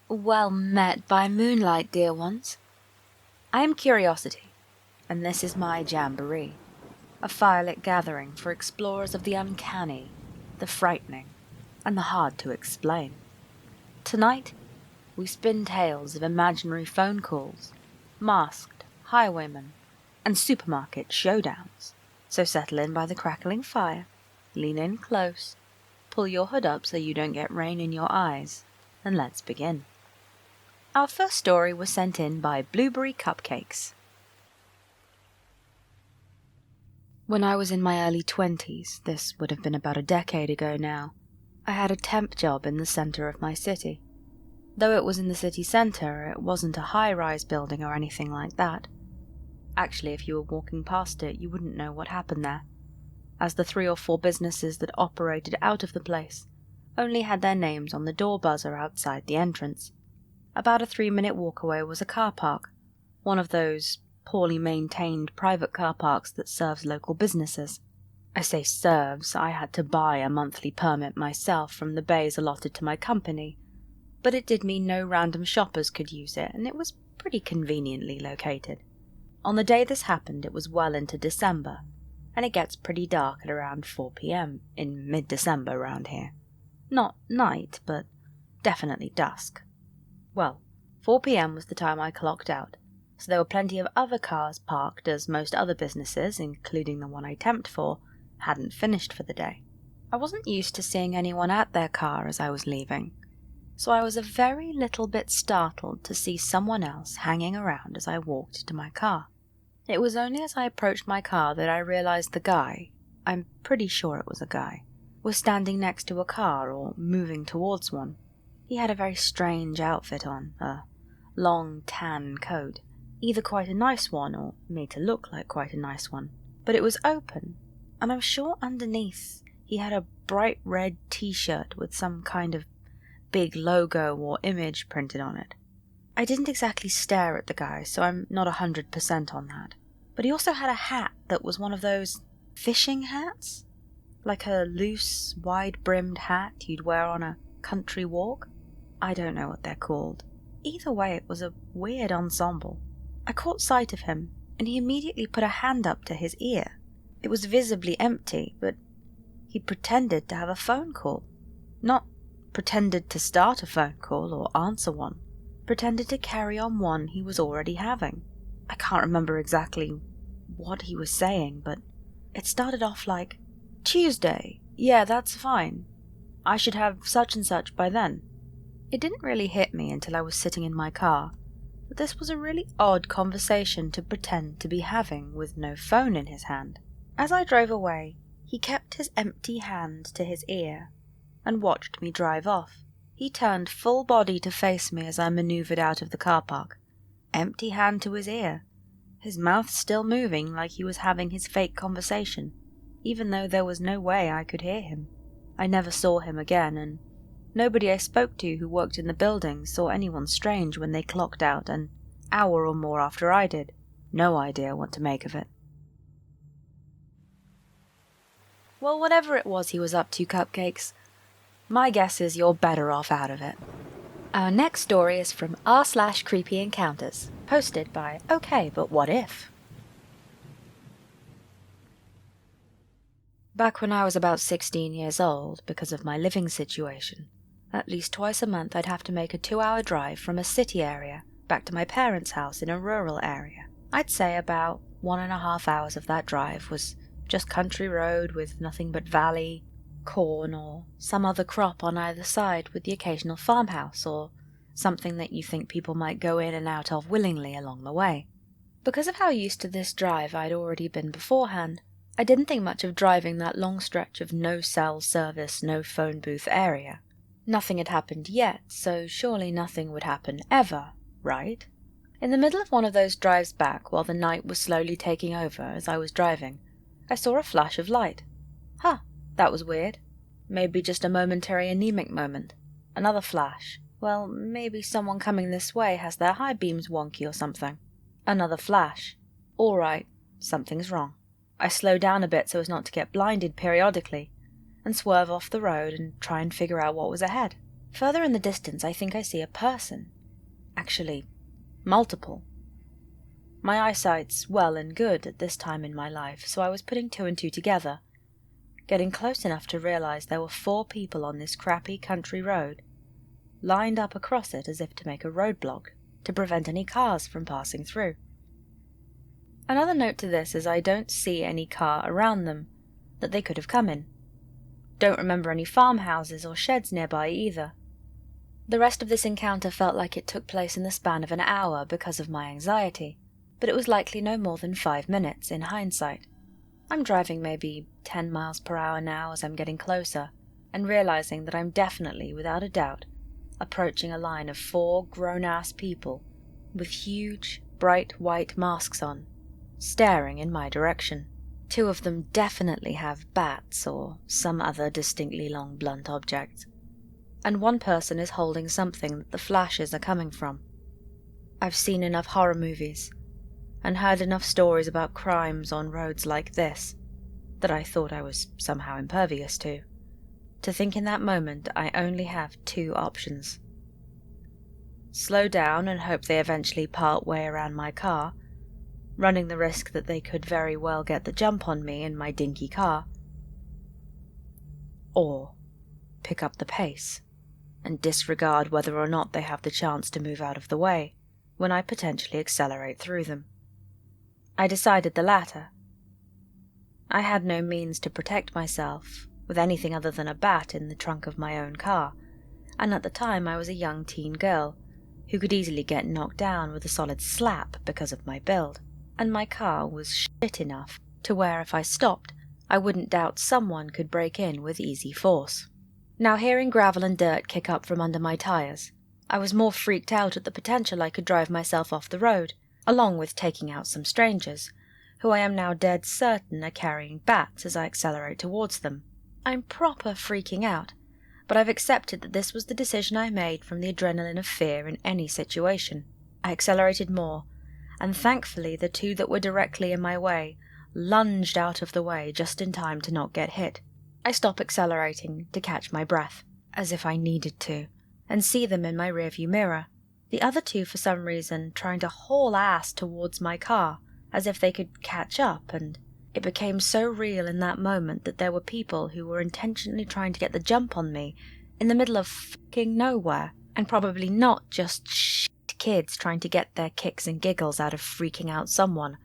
Well met by moonlight, dear ones. I am Curiosity, and this is my jamboree, a firelit gathering for explorers of the uncanny, the frightening, and the hard to explain. Tonight, we spin tales of imaginary phone calls, masked highwaymen, and supermarket showdowns. So settle in by the crackling fire, lean in close, pull your hood up so you don't get rain in your eyes, and let's begin. Our first story was sent in by Blueberry Cupcakes. When I was in my early 20s, this would have been about a decade ago now, I had a temp job in the centre of my city. Though it was in the city centre, it wasn't a high-rise building or anything like that. Actually, if you were walking past it, you wouldn't know what happened there, as the 3 or 4 businesses that operated out of the place only had their names on the door buzzer outside the entrance. About a 3-minute walk away was a car park, one of those poorly maintained private car parks that serves local businesses. I say serves, I had to buy a monthly permit myself from the bays allotted to my company, but it did mean no random shoppers could use it, and it was pretty conveniently located. On the day this happened, it was well into December, and it gets pretty dark at around 4 p.m. in mid-December round here. Not night, but definitely dusk. Well, 4 p.m. was the time I clocked out, so there were plenty of other cars parked as most other businesses, including the one I temped for, hadn't finished for the day. I wasn't used to seeing anyone at their car as I was leaving, so I was a very little bit startled to see someone else hanging around as I walked to my car. It was only as I approached my car that I realized the guy, I'm pretty sure it was a guy, was standing next to a car or moving towards one. He had a very strange outfit on, a long tan coat, either quite a nice one or made to look like quite a nice one, but it was open, and I'm sure underneath he had a bright red t-shirt with some kind of big logo or image printed on it. I didn't exactly stare at the guy, so I'm not 100% on that, but he also had a hat that was one of those fishing hats, like a loose, wide-brimmed hat you'd wear on a country walk. I don't know what they're called. Either way, it was a weird ensemble. I caught sight of him, and he immediately put a hand up to his ear. It was visibly empty, but he pretended to have a phone call. Not pretended to start a phone call or answer one. Pretended to carry on one he was already having. I can't remember exactly what he was saying, but it started off like, "Tuesday, yeah, that's fine. I should have such and such by then." It didn't really hit me until I was sitting in my car that this was a really odd conversation to pretend to be having with no phone in his hand. As I drove away, he kept his empty hand to his ear and watched me drive off. He turned full body to face me as I maneuvered out of the car park, empty hand to his ear, his mouth still moving like he was having his fake conversation, even though there was no way I could hear him. I never saw him again, and nobody I spoke to who worked in the building saw anyone strange when they clocked out an hour or more after I did. No idea what to make of it. Well, whatever it was he was up to, Cupcakes, my guess is you're better off out of it. Our next story is from r/Creepy Encounters, posted by OkayButWhatIf. Back when I was about 16 years old, because of my living situation, at least twice a month I'd have to make a 2-hour drive from a city area back to my parents' house in a rural area. I'd say about 1.5 hours of that drive was just country road with nothing but valley, corn, or some other crop on either side, with the occasional farmhouse or something that you think people might go in and out of willingly along the way. Because of how used to this drive I'd already been beforehand, I didn't think much of driving that long stretch of no cell service, no phone booth area. Nothing had happened yet, so surely nothing would happen ever, right? In the middle of one of those drives back, while the night was slowly taking over as I was driving, I saw a flash of light. Huh, that was weird. Maybe just a momentary anemic moment. Another flash. Well, maybe someone coming this way has their high beams wonky or something. Another flash. All right, something's wrong. I slow down a bit so as not to get blinded periodically, and swerve off the road and try and figure out what was ahead. Further in the distance, I think I see a person. Actually, multiple. My eyesight's well and good at this time in my life, so I was putting two and two together, getting close enough to realize there were 4 people on this crappy country road, lined up across it as if to make a roadblock to prevent any cars from passing through. Another note to this is I don't see any car around them that they could have come in. Don't remember any farmhouses or sheds nearby either. The rest of this encounter felt like it took place in the span of an hour because of my anxiety, but it was likely no more than 5 minutes in hindsight. I'm driving maybe 10 miles per hour now as I'm getting closer, and realizing that I'm definitely, without a doubt, approaching a line of 4 grown-ass people with huge, bright white masks on, staring in my direction. 2 of them definitely have bats or some other distinctly long blunt object, and 1 person is holding something that the flashes are coming from. I've seen enough horror movies and heard enough stories about crimes on roads like this that I thought I was somehow impervious to think in that moment I only have 2 options. Slow down and hope they eventually part way around my car, running the risk that they could very well get the jump on me in my dinky car, or pick up the pace and disregard whether or not they have the chance to move out of the way when I potentially accelerate through them. I decided the latter. I had no means to protect myself with anything other than a bat in the trunk of my own car, and at the time I was a young teen girl who could easily get knocked down with a solid slap because of my build, and my car was shit enough to where if I stopped, I wouldn't doubt someone could break in with easy force. Now, hearing gravel and dirt kick up from under my tires, I was more freaked out at the potential I could drive myself off the road, along with taking out some strangers, who I am now dead certain are carrying bats as I accelerate towards them. I'm proper freaking out, but I've accepted that this was the decision I made from the adrenaline of fear in any situation. I accelerated more, and thankfully the 2 that were directly in my way lunged out of the way just in time to not get hit. I stop accelerating to catch my breath, as if I needed to, and see them in my rearview mirror. The other 2, for some reason, trying to haul ass towards my car, as if they could catch up, and it became so real in that moment that there were people who were intentionally trying to get the jump on me in the middle of fucking nowhere, and probably not just shit kids trying to get their kicks and giggles out of freaking out someone,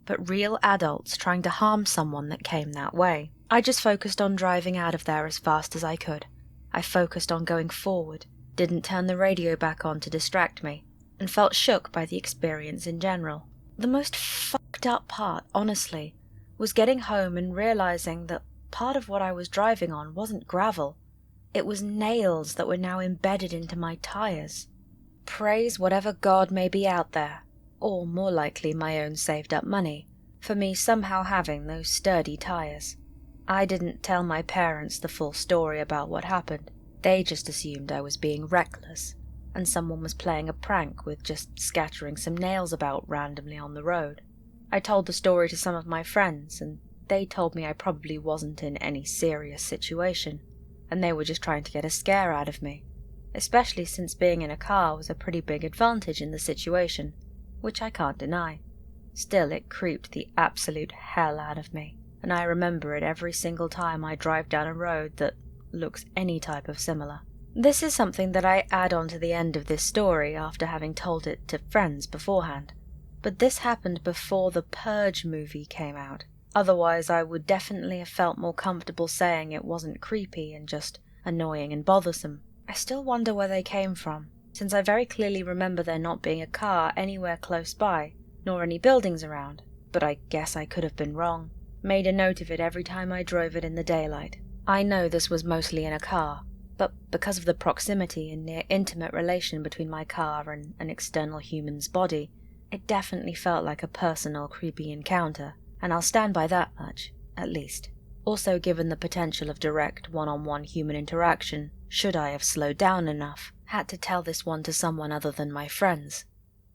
but real adults trying to harm someone that came that way. I just focused on driving out of there as fast as I could. I focused on going forward, didn't turn the radio back on to distract me, and felt shook by the experience in general. The most fucked up part, honestly, was getting home and realizing that part of what I was driving on wasn't gravel. It was nails that were now embedded into my tires. Praise whatever god may be out there, or more likely my own saved up money, for me somehow having those sturdy tires. I didn't tell my parents the full story about what happened. They just assumed I was being reckless, and someone was playing a prank with just scattering some nails about randomly on the road. I told the story to some of my friends, and they told me I probably wasn't in any serious situation, and they were just trying to get a scare out of me, especially since being in a car was a pretty big advantage in the situation, which I can't deny. Still, it creeped the absolute hell out of me, and I remember it every single time I drive down a road that looks any type of similar. This is something that I add on to the end of this story after having told it to friends beforehand. But this happened before the Purge movie came out. Otherwise, I would definitely have felt more comfortable saying it wasn't creepy and just annoying and bothersome. I still wonder where they came from, since I very clearly remember there not being a car anywhere close by, nor any buildings around. But I guess I could have been wrong. Made a note of it every time I drove it in the daylight. I know this was mostly in a car, but because of the proximity and near intimate relation between my car and an external human's body, it definitely felt like a personal, creepy encounter, and I'll stand by that much, at least. Also, given the potential of direct, one-on-one human interaction, should I have slowed down enough, had to tell this one to someone other than my friends,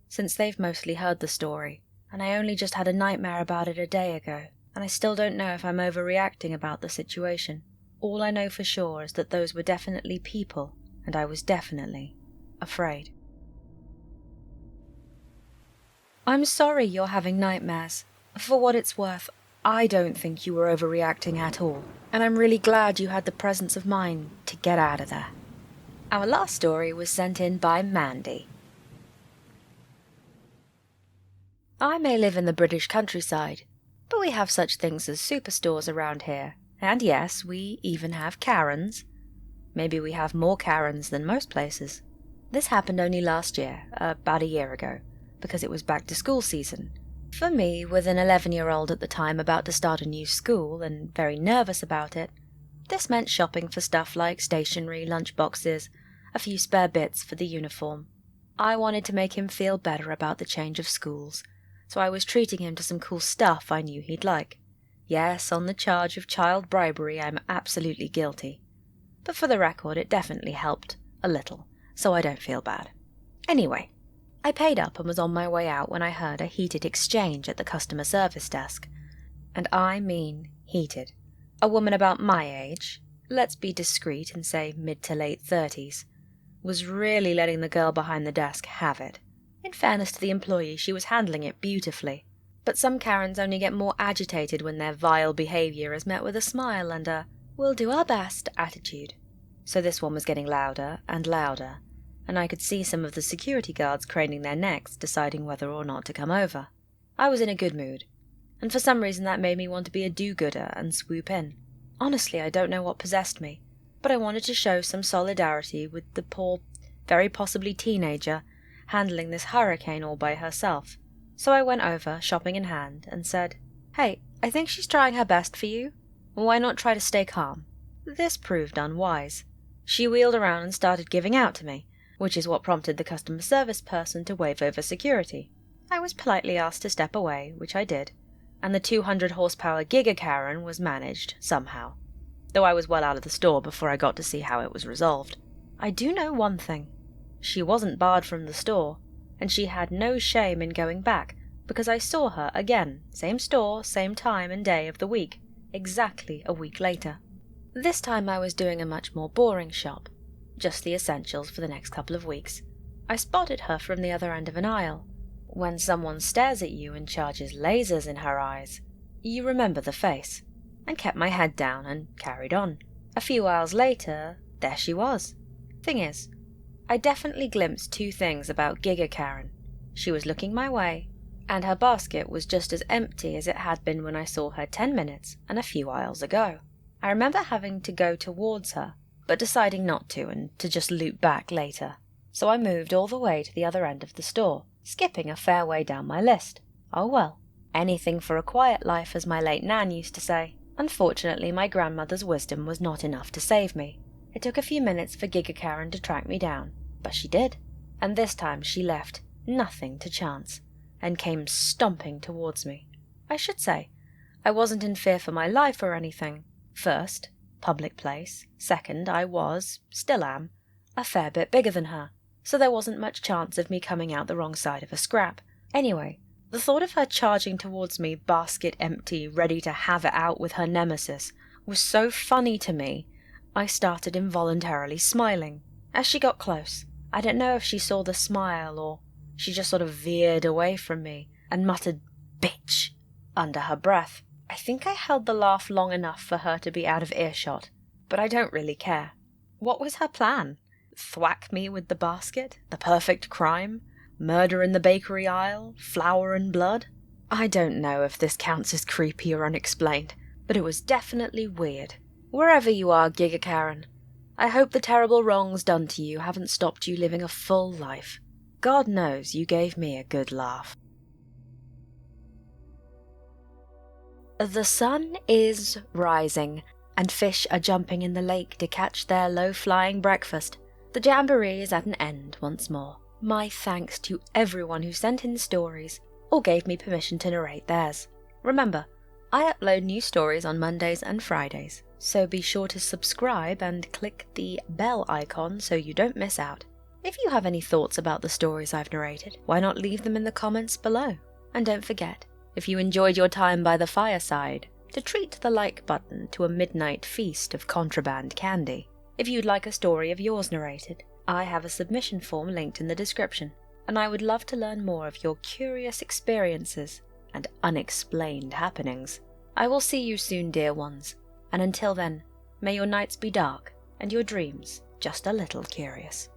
since they've mostly heard the story, and I only just had a nightmare about it a day ago, and I still don't know if I'm overreacting about the situation. All I know for sure is that those were definitely people, and I was definitely afraid. I'm sorry you're having nightmares. For what it's worth, I don't think you were overreacting at all, and I'm really glad you had the presence of mind to get out of there. Our last story was sent in by Mandy. I may live in the British countryside, but we have such things as superstores around here, and yes, we even have Karens. Maybe we have more Karens than most places. This happened only last year, about a year ago, because it was back to school season. For me, with an 11-year-old at the time about to start a new school and very nervous about it, this meant shopping for stuff like stationery, lunch boxes, a few spare bits for the uniform. I wanted to make him feel better about the change of schools, so I was treating him to some cool stuff I knew he'd like. Yes, on the charge of child bribery, I'm absolutely guilty. But for the record, it definitely helped a little, so I don't feel bad. Anyway, I paid up and was on my way out when I heard a heated exchange at the customer service desk. And I mean heated. A woman about my age, let's be discreet and say mid to late 30s, was really letting the girl behind the desk have it. In fairness to the employee, she was handling it beautifully. But some Karens only get more agitated when their vile behaviour is met with a smile and a "we'll do our best" attitude. So this one was getting louder and louder, and I could see some of the security guards craning their necks, deciding whether or not to come over. I was in a good mood, and for some reason that made me want to be a do-gooder and swoop in. Honestly, I don't know what possessed me, but I wanted to show some solidarity with the poor, very possibly teenager, handling this hurricane all by herself. So I went over, shopping in hand, and said, "Hey, I think she's trying her best for you. Why not try to stay calm?" This proved unwise. She wheeled around and started giving out to me, which is what prompted the customer service person to wave over security. I was politely asked to step away, which I did, and the 200 horsepower Giga Karen was managed somehow, though I was well out of the store before I got to see how it was resolved. I do know one thing. She wasn't barred from the store, and she had no shame in going back, because I saw her again, same store, same time and day of the week, exactly a week later. This time I was doing a much more boring shop, just the essentials for the next couple of weeks. I spotted her from the other end of an aisle. When someone stares at you and charges lasers in her eyes, you remember the face, and kept my head down and carried on. A few aisles later, there she was. Thing is, I definitely glimpsed two things about Giga Karen. She was looking my way, and her basket was just as empty as it had been when I saw her 10 minutes and a few aisles ago. I remember having to go towards her, but deciding not to and to just loop back later. So I moved all the way to the other end of the store, skipping a fair way down my list. Oh well, anything for a quiet life, as my late Nan used to say. Unfortunately, my grandmother's wisdom was not enough to save me. It took a few minutes for Giga Karen to track me down, but she did, and this time she left nothing to chance, and came stomping towards me. I should say, I wasn't in fear for my life or anything. First, public place. Second, I was, still am, a fair bit bigger than her, so there wasn't much chance of me coming out the wrong side of a scrap. Anyway, the thought of her charging towards me, basket empty, ready to have it out with her nemesis, was so funny to me, I started involuntarily smiling. As she got close, I don't know if she saw the smile or she just sort of veered away from me and muttered, "Bitch," under her breath. I think I held the laugh long enough for her to be out of earshot, but I don't really care. What was her plan? Thwack me with the basket? The perfect crime? Murder in the bakery aisle? Flour and blood? I don't know if this counts as creepy or unexplained, but it was definitely weird. Wherever you are, Giga Karen, I hope the terrible wrongs done to you haven't stopped you living a full life. God knows you gave me a good laugh. The sun is rising, and fish are jumping in the lake to catch their low-flying breakfast. The jamboree is at an end once more. My thanks to everyone who sent in stories, or gave me permission to narrate theirs. Remember, I upload new stories on Mondays and Fridays, so be sure to subscribe and click the bell icon so you don't miss out. If you have any thoughts about the stories I've narrated, why not leave them in the comments below? And don't forget, if you enjoyed your time by the fireside, to treat the like button to a midnight feast of contraband candy. If you'd like a story of yours narrated, I have a submission form linked in the description, and I would love to learn more of your curious experiences and unexplained happenings. I will see you soon, dear ones, and until then, may your nights be dark and your dreams just a little curious.